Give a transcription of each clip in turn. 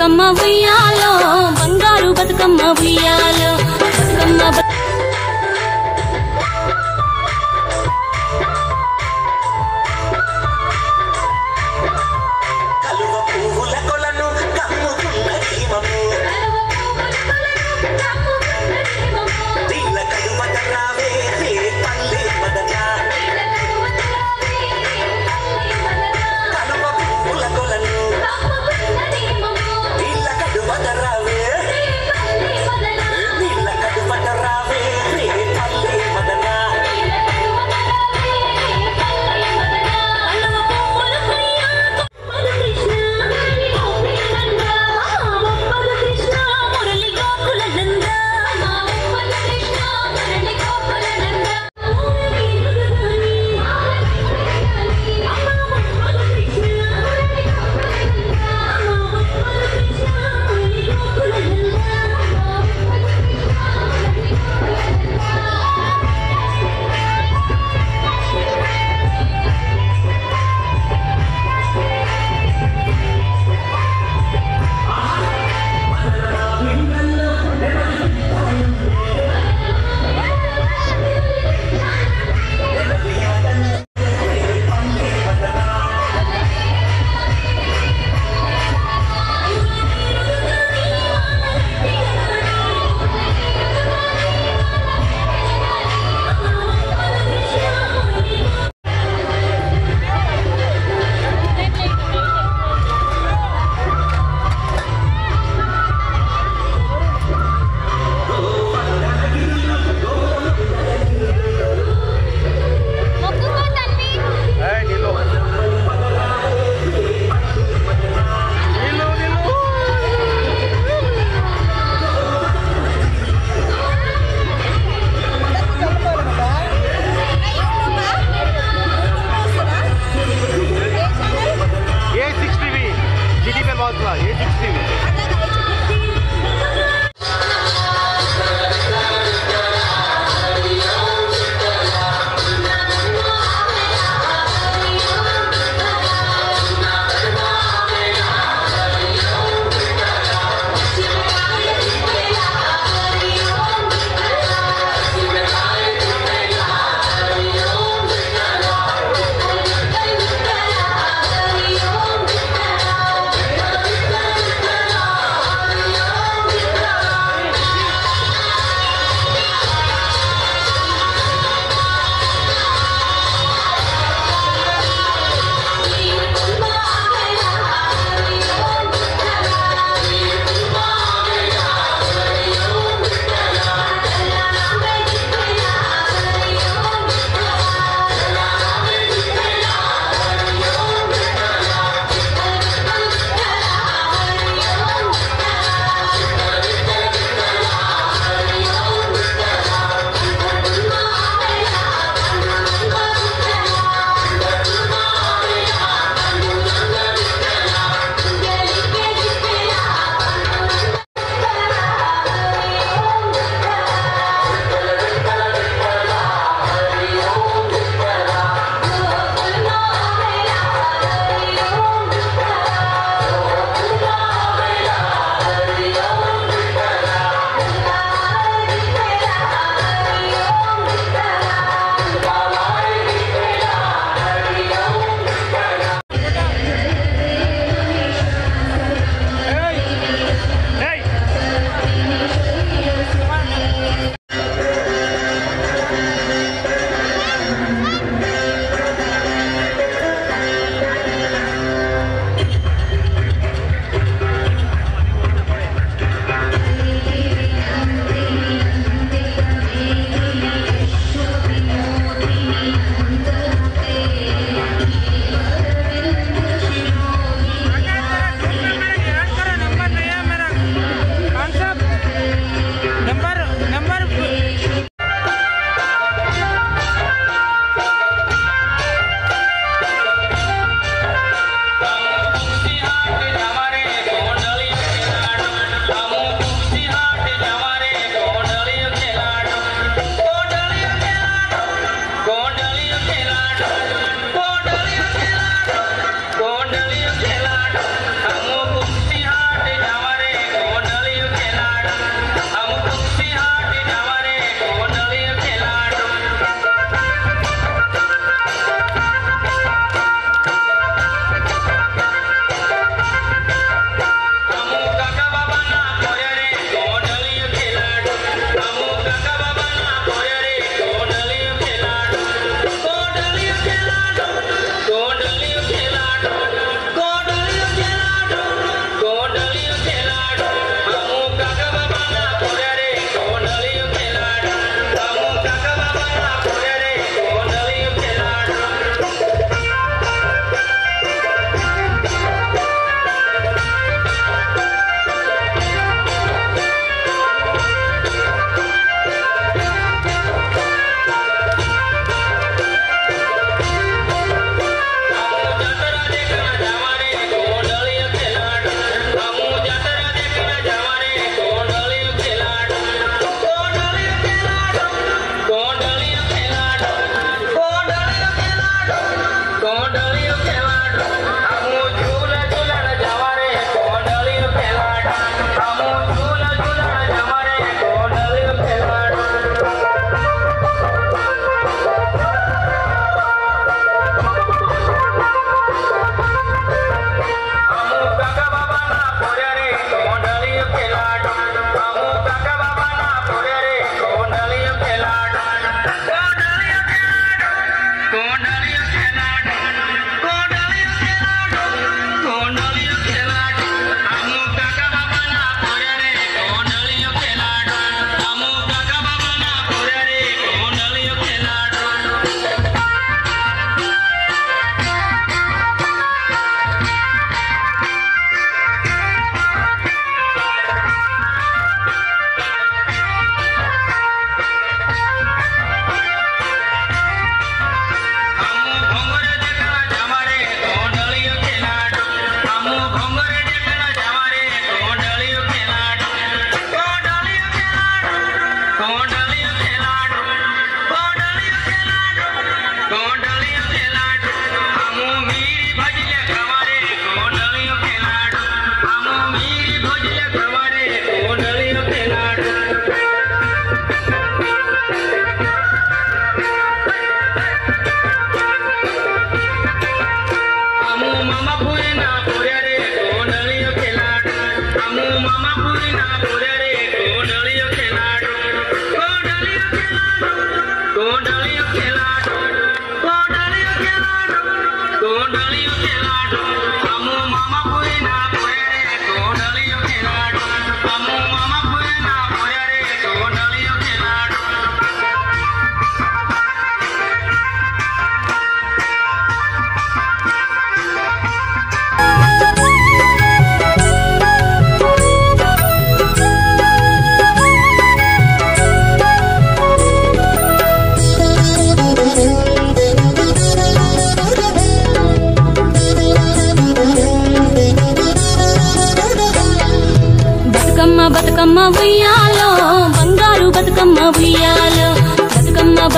బతుకమ్మ ఉయ్యాలో బంగారు బతుకమ్మ ఉయ్యాలో బతుకమ్మ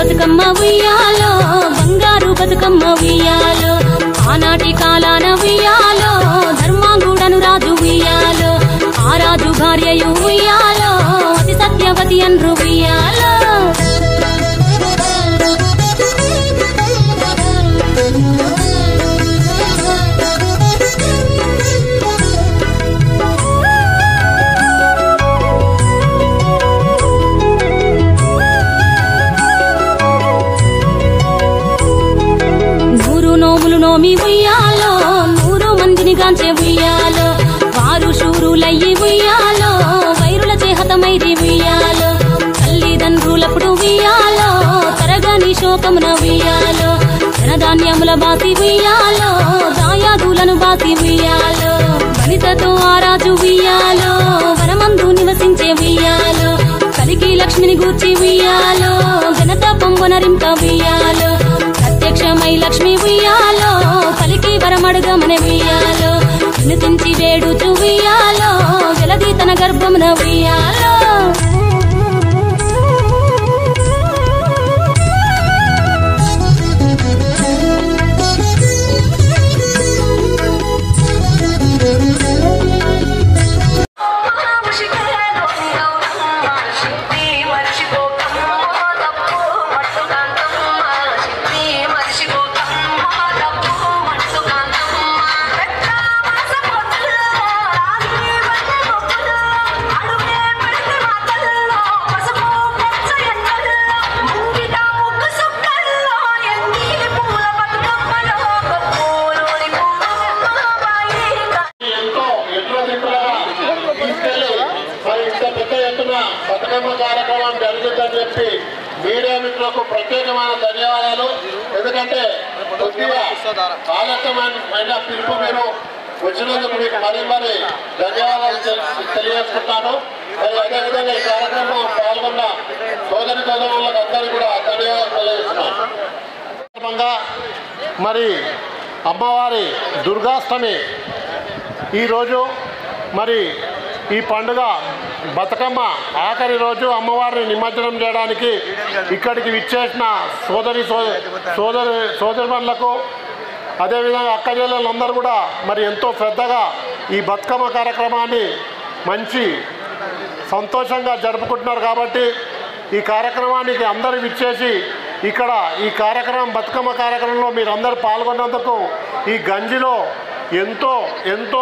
బతుకమ్మ ఉయ్యాలో బంగారు బతుకమ్మ ఉయ్యాలో ఆనాటి కాలాన ఉయ్యాలో ధర్మాంగుడను రాజు ఉయ్యాలో ఆ రాజు భార్యయు ఉయ్యాలో అతి సత్యవతి అన్రు ఉయ్యాలో నోమి ఉయ్యాలో 100 మందిని గాంచే ఉయ్యాలో వారు శూరులయ్యి ఉయ్యాలో వైరుల చేహతమైది ఉయ్యాలో తల్లిదండ్రులప్పుడు ఉయ్యాలో తరగని శోకమున ఉయ్యాలో ధనధాన్యముల బాసి ఉయ్యాలో దాయాదులను బాసి ఉయ్యాలో వనితతో ఆరాజు ఉయ్యాలో వనమందు నివసించే ఉయ్యాలో కలికి లక్ష్మిని గూర్చి ఉయ్యాలో ఘనత పొంగునరింప ఉయ్యాలో ప్రత్యక్షమై లక్ష్మి ఉయ్యాలో పలికి వరమడుగమన ఉయ్యాలో వినుతించి వేడుచు ఉయ్యాలో వెలది తన గర్భమున ఉయ్యాలో బతుకమ్మ కార్యక్రమం జరుగుతుందని చెప్పి మీడియా మిత్రులకు ప్రత్యేకమైన ధన్యవాదాలు. ఎందుకంటే కొద్దిగా ఆలస్యమైన పిలుపు మీరు వచ్చినందుకు మీకు మరీ ధన్యవాదాలు తెలియజేసుకుంటాను. మరి అదేవిధంగా ఈ కార్యక్రమం పాల్గొన్న సోదరులకు అందరూ కూడా ధన్యవాదాలు తెలియజేస్తున్నాను. మరి అమ్మవారి దుర్గాష్టమి ఈరోజు మరి ఈ పండుగ బతుకమ్మ ఆఖరి రోజు అమ్మవారిని నిమజ్జనం చేయడానికి ఇక్కడికి విచ్చేసిన సోదరులకు అదేవిధంగా అక్క చెల్లెలందరూ కూడా మరి ఎంతో శ్రద్ధగా ఈ బతుకమ్మ కార్యక్రమాన్ని మంచి సంతోషంగా జరుపుకుంటున్నారు. కాబట్టి ఈ కార్యక్రమానికి అందరూ విచ్చేసి ఇక్కడ ఈ కార్యక్రమం బతుకమ్మ కార్యక్రమంలో మీరందరూ పాల్గొన్నందుకు ఈ గంజిలో ఎంతో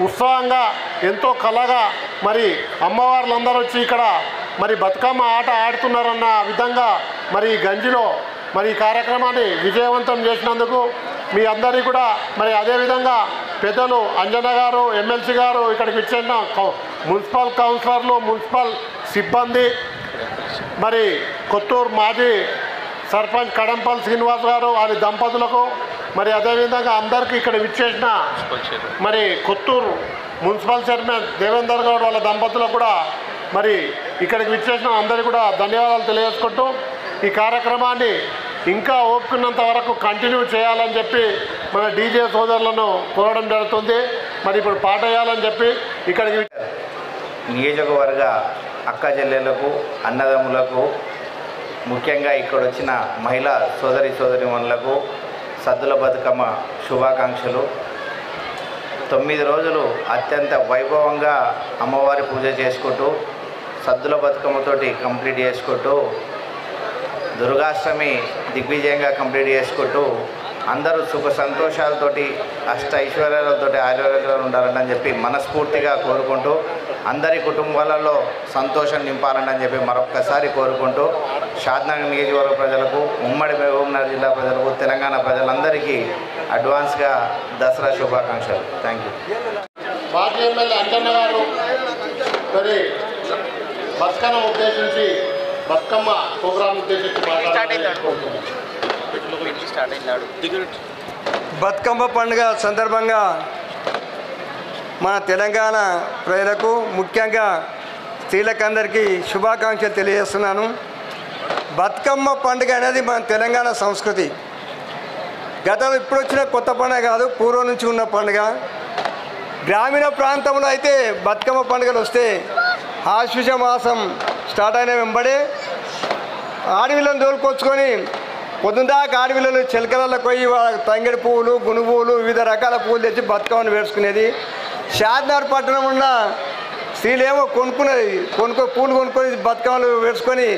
ఉత్సాహంగా ఎంతో కళగా మరి అమ్మవార్లందరూ వచ్చి ఇక్కడ మరి బతుకమ్మ ఆట ఆడుతున్నారన్న విధంగా మరి ఈ గంజిలో మరి ఈ కార్యక్రమాన్ని విజయవంతం చేసినందుకు మీ అందరికీ కూడా మరి అదేవిధంగా పెద్దలు అంజన గారు ఎమ్మెల్సీ గారు ఇక్కడికి విచ్చేసిన మున్సిపల్ కౌన్సిలర్లు మున్సిపల్ సిబ్బంది మరి కొత్తూరు మాజీ సర్పంచ్ కడంపల్లి శ్రీనివాస్ గారు వారి దంపతులకు మరి అదేవిధంగా అందరికీ ఇక్కడ విచ్చేసిన మరి కొత్తూరు మున్సిపల్ చైర్మన్ దేవేందర్ గౌడ్ వాళ్ళ దంపతులకు కూడా మరి ఇక్కడికి విచ్చేసిన అందరికీ కూడా ధన్యవాదాలు తెలియజేసుకుంటూ ఈ కార్యక్రమాన్ని ఇంకా ఓపుకున్నంత వరకు కంటిన్యూ చేయాలని చెప్పి మన డీజే సోదరులను కోరడం జరుగుతుంది. మరి ఇప్పుడు పాట వేయాలని చెప్పి ఇక్కడికి నియోజకవర్గ అక్క చెల్లెలకు అన్నదమ్ములకు ముఖ్యంగా ఇక్కడ వచ్చిన మహిళా సోదరిమణులకు సద్దుల బతుకమ్మ శుభాకాంక్షలు. 9 రోజులు అత్యంత వైభవంగా అమ్మవారి పూజ చేసుకుంటూ సద్దుల బతుకమ్మతోటి కంప్లీట్ చేసుకుంటూ దుర్గాష్టమి దిగ్విజయంగా కంప్లీట్ చేసుకుంటూ అందరూ సుఖ సంతోషాలతోటి అష్ట ఐశ్వర్యాలతోటి ఆరోగ్యాలు ఉండాలని చెప్పి మనస్ఫూర్తిగా కోరుకుంటూ అందరి కుటుంబాలలో సంతోషం నింపాలని చెప్పి మరొక్కసారి కోరుకుంటూ షాద్నగర్ నియోజకవర్గ ప్రజలకు ఉమ్మడి మహబూబ్నగర్ జిల్లా ప్రజలకు తెలంగాణ ప్రజలందరికీ అడ్వాన్స్గా దసరా శుభాకాంక్షలు. Thank you. మాజీ ఎమ్మెల్యే అంజన్న గారు మరి బతుకమ్మ ఉద్దేశించి బతుకమ్మ ప్రోగ్రాం ఉద్దేశించి బతుకమ్మ పండుగ సందర్భంగా మన తెలంగాణ ప్రజలకు ముఖ్యంగా స్త్రీలకందరికీ శుభాకాంక్షలు తెలియజేస్తున్నాను. బతుకమ్మ పండుగ అనేది మన తెలంగాణ సంస్కృతి. గతంలో ఇప్పుడు వచ్చిన కొత్త పండుగ కాదు, పూర్వం నుంచి ఉన్న పండుగ. గ్రామీణ ప్రాంతంలో అయితే బతుకమ్మ పండుగలు వస్తే ఆశ్వీజ మాసం స్టార్ట్ అయిన వెంబడే ఆడవిళ్ళను తోలుకొచ్చుకొని పొద్దుందాకా ఆడవిళ్ళలు చిలకలలో పోయి తంగడి పువ్వులు గును పువ్వులు వివిధ రకాల పువ్వులు తెచ్చి బతుకమ్మను వేసుకునేది. షాద్నగర్ పట్టణం ఉన్న స్త్రీలేమో పూలు కొనుక్కొని బతుకమ్మలు వేసుకొని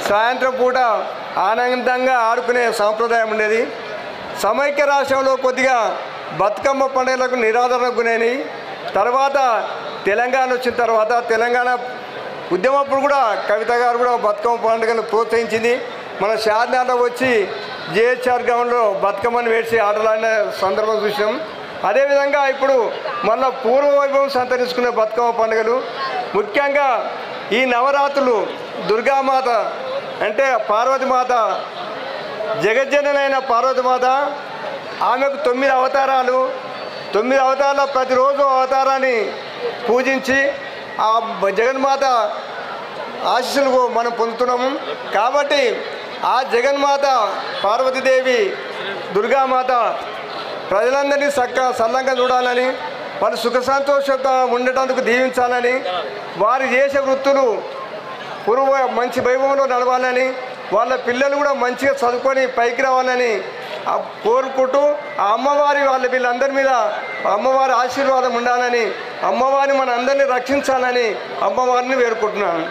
సాయంత్రం పూట ఆనందంగా ఆడుకునే సాంప్రదాయం ఉండేది. సమైక్య రాష్ట్రంలో కొద్దిగా బతుకమ్మ పండుగలకు నిరాదరణ గురైనవి. తర్వాత తెలంగాణ వచ్చిన తర్వాత తెలంగాణ ఉద్యమప్పుడు కూడా కవిత గారు కూడా బతుకమ్మ పండుగను ప్రోత్సహించింది. మన షాద్నగర్లో వచ్చి జేహెచ్ఆర్ గ్రౌండ్లో బతుకమ్మను వేసి ఆటలాడిన సందర్భం చూసాం. అదేవిధంగా ఇప్పుడు మళ్ళీ పూర్వ వైభవం సంతరించుకునే బతుకమ్మ పండుగలు, ముఖ్యంగా ఈ నవరాత్రులు దుర్గామాత అంటే పార్వతీమాత, జగజ్జననైన పార్వతీమాత, ఆమెకు 9 అవతారాలు. 9 అవతారాల ప్రతిరోజు అవతారాన్ని పూజించి ఆ జగన్మాత ఆశీస్సులు మనం పొందుతున్నాము. కాబట్టి ఆ జగన్మాత పార్వతీదేవి దుర్గామాత ప్రజలందరినీ సల్లంగా చూడాలని, వాళ్ళు సుఖ సంతోషంగా ఉండేటందుకు దీవించాలని, వారు చేసే వృత్తులు మంచి వైభవంలో నడవాలని, వాళ్ళ పిల్లలు కూడా మంచిగా చదువుకొని పైకి రావాలని కోరుకుంటూ ఆ అమ్మవారి వీళ్ళందరి మీద అమ్మవారి ఆశీర్వాదం ఉండాలని, అమ్మవారిని మన అందరినీ రక్షించాలని అమ్మవారిని వేడుకుంటున్నాను.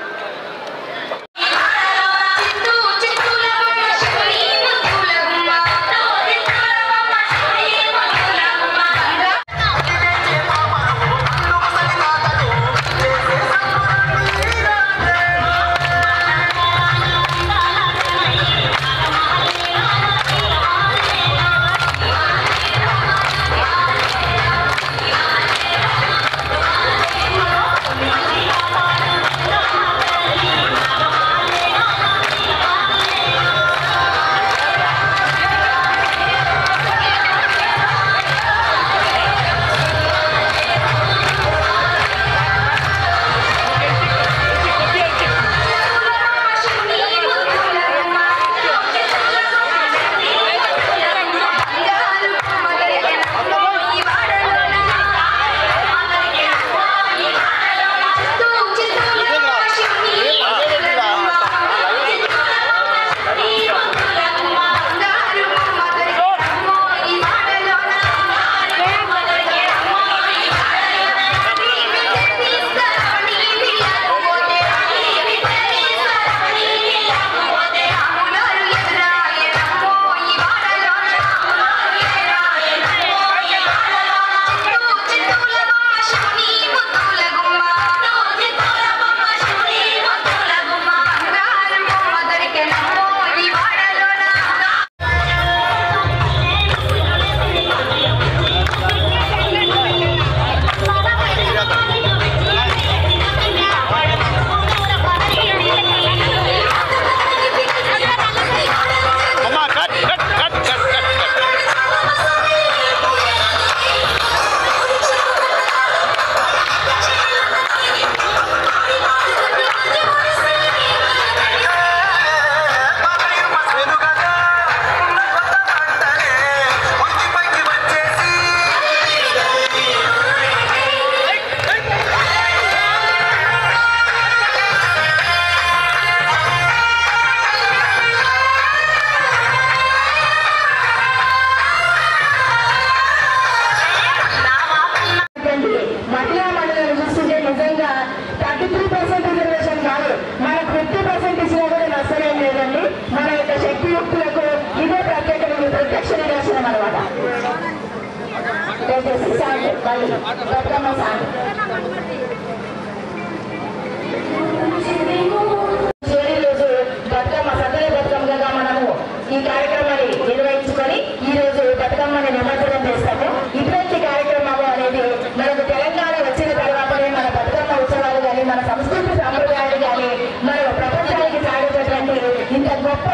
ఈ కార్యక్రమాన్ని నిర్వహించుకొని ఈ రోజు బతుకమ్మని నిమజ్జనం చేస్తాము. ఇటువంటి కార్యక్రమాలు అనేది మనకు తెలంగాణ వచ్చిన తర్వాతనే మన బతుకమ్మ ఉత్సవాలు కానీ మన సంస్కృతి సాంప్రదాయాలు కానీ మన ప్రపంచానికి సాగేటటువంటి ఇంత గొప్ప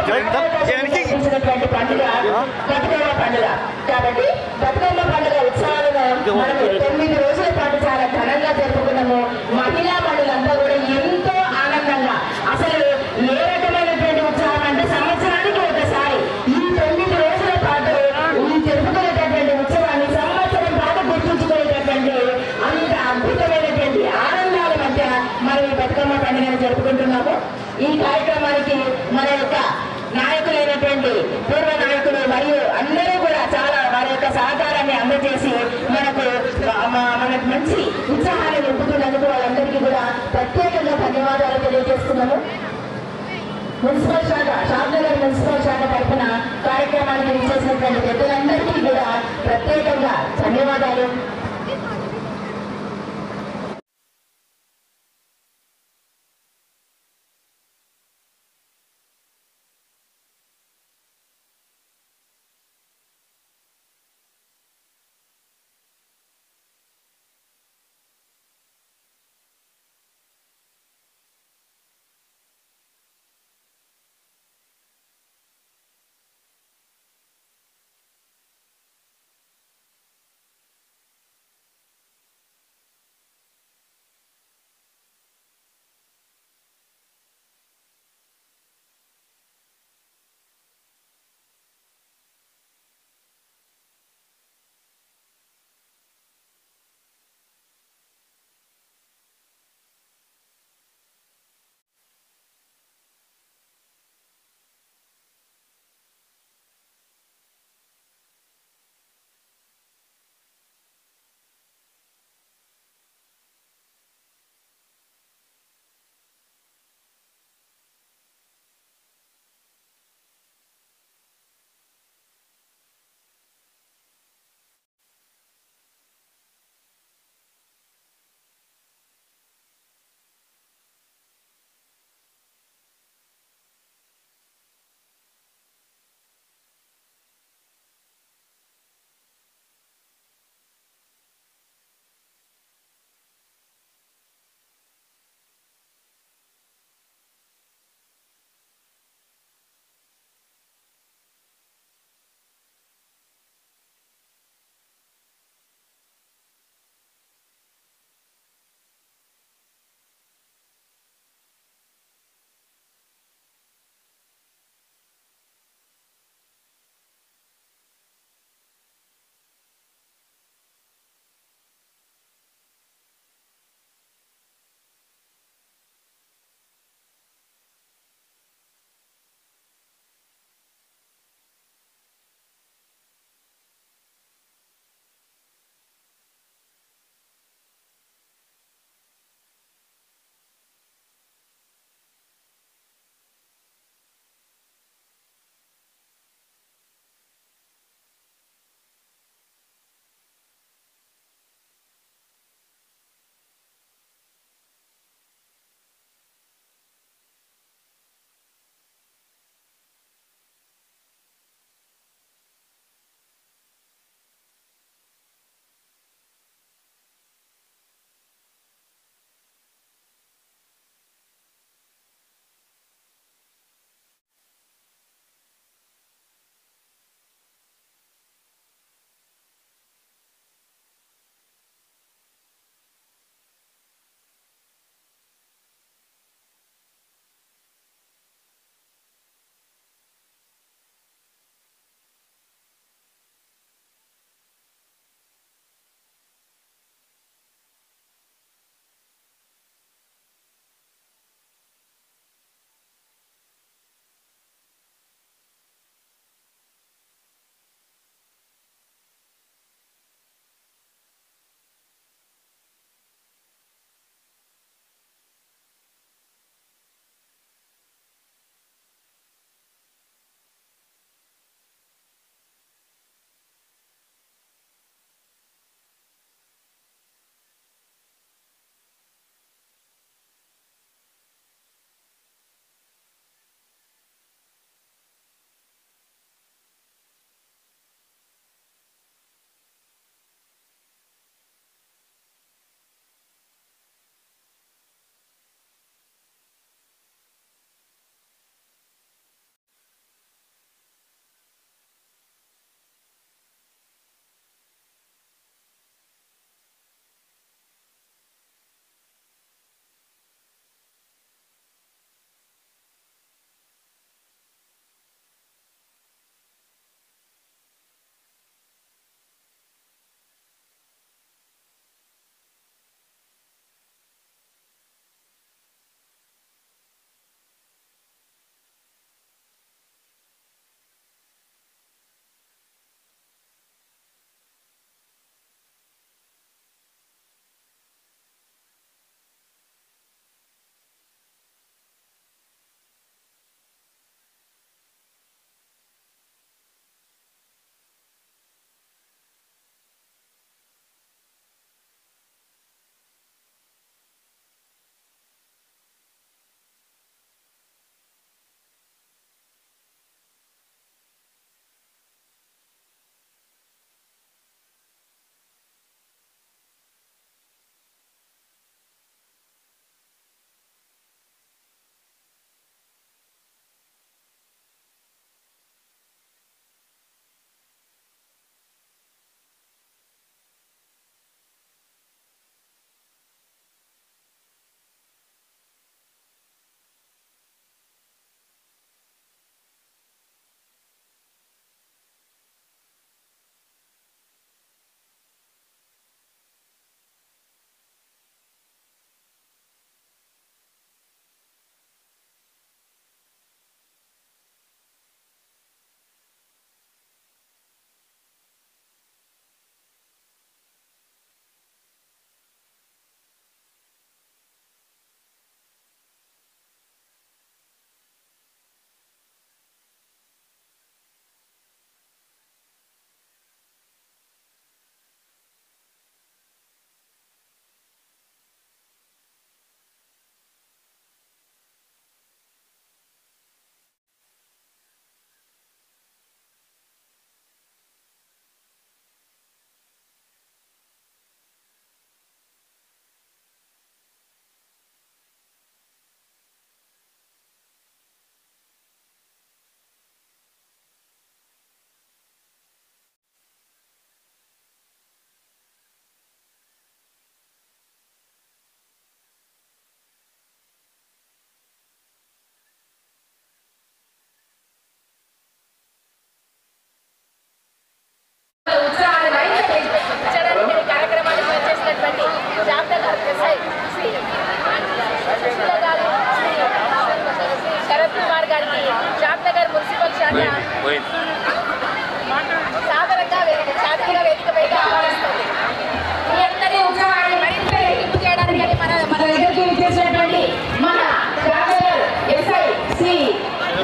పండుగ బతుకమ్మ పండుగ. కాబట్టి బతుకమ్మ పండుగ ఉత్సవాలను మనము 9 రోజుల పాటు చాలా ఘనంగా జరుపుకున్నాము. మహిళా పండుగంతా కూడా ఎంతో ఆనందంగా, అసలు ఏ రకమైనటువంటి ఉత్సాహం అంటే సంవత్సరానికి ఒకసారి సహకారాన్ని అందజేసి మనకు మంచి ఉత్సాహాన్ని నింపుతున్నందుకు వాళ్ళందరికీ కూడా ప్రత్యేకంగా ధన్యవాదాలు తెలియజేస్తున్నాము. మున్సిపల్ శాఖ షాద్నగర్ మున్సిపల్ శాఖ తరఫున కార్యక్రమానికి ఇచ్చేసినటువంటి పెద్దలందరికీ కూడా ప్రత్యేకంగా ధన్యవాదాలు.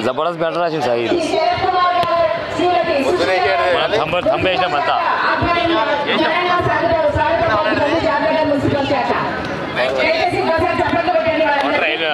జబర్దస్త్ బెటర్ రాసింది సార్ ఇది థంబేసినాం అంతా రైలు